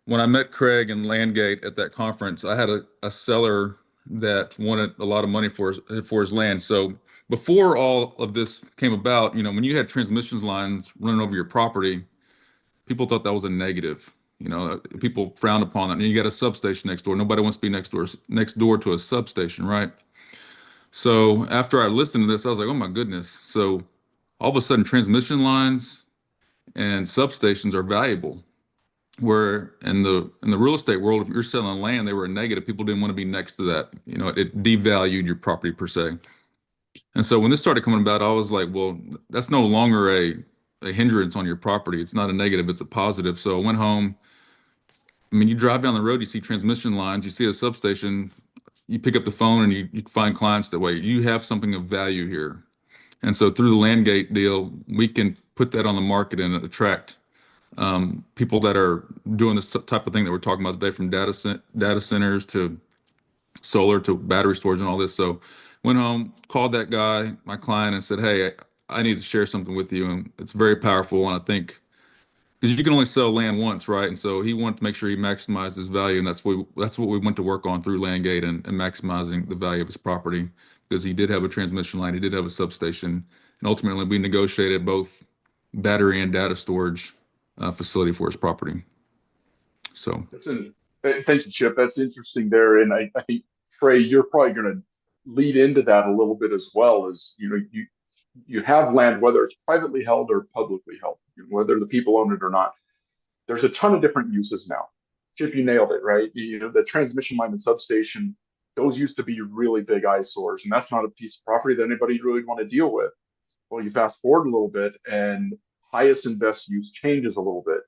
when I met Craig and LandGate at that conference, I had a seller that wanted a lot of money for his land. So before all of this came about, when you had transmission lines running over your property, people thought that was a negative. People frowned upon that. And you got a substation next door. Nobody wants to be next door to a substation, right? So after I listened to this, I was like, oh my goodness. So all of a sudden, transmission lines and substations are valuable. Where in the real estate world, if you're selling land, they were a negative. People didn't want to be next to that. It devalued your property per se. And so when this started coming about, I was like, well, that's no longer a hindrance on your property. It's not a negative, it's a positive. So I went home. I mean, you drive down the road, you see transmission lines, you see a substation, you pick up the phone and you find clients that way. You have something of value here. And so through the LandGate deal, we can put that on the market and attract people that are doing this type of thing that we're talking about today, from data centers to solar to battery storage and all this. So went home, called that guy, my client, and said, "Hey, I need to share something with you, and it's very powerful. And I think because you can only sell land once, right? And so he wanted to make sure he maximized his value, and that's what we went to work on through LandGate and maximizing the value of his property because he did have a transmission line, he did have a substation, and ultimately we negotiated both battery and data storage facility for his property. So That's in, Thank you, Chip. That's interesting there. And I think, Trey, you're probably going to lead into that a little bit as well. As you have land, whether it's privately held or publicly held, whether the people own it or not. There's a ton of different uses now. Chip, you nailed it, right? The transmission line and substation, those used to be really big eyesores, and that's not a piece of property that anybody really want to deal with. Well, you fast forward a little bit, and highest and best use changes a little bit.